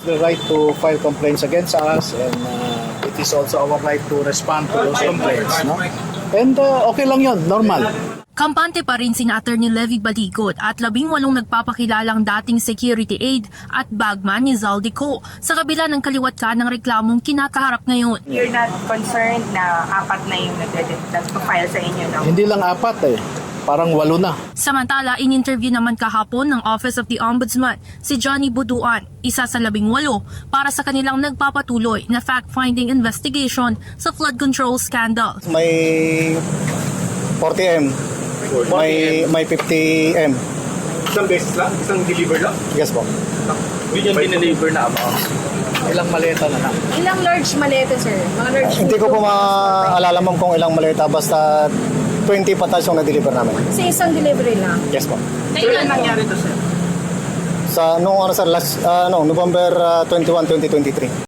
the right to file complaints against us, and it is also our right to respond to those complaints, no? And okay lang yun, normal. Kampante pa rin sina Attorney Levy Baligot at 18 nagpapakilalang dating security aide at bagman ni Zaldico sa kabila ng kaliwat ka ng reklamong kinakaharap ngayon. You're not concerned na 4 na yung nag-file sa inyo, no? Hindi lang 4 eh, parang 8 na. Samantala, in-interview naman kahapon ng Office of the Ombudsman si Johnny Buduan, isa sa 18 para sa kanilang nagpapatuloy na fact-finding investigation sa flood control scandal. May 40M. May 50M. Isang beses lang? Isang deliver lang? Yes po. Yun yung dineliver na amount. Ilang maleta na lang. Ilang large maleta, sir? Mga large Hindi ko po maalala ma'am kung ilang maleta, basta 20 patas yung na-deliver namin. Sa isang delivery lang? Yes po. Kailan nangyari to, sir? Sa November 21, 2023.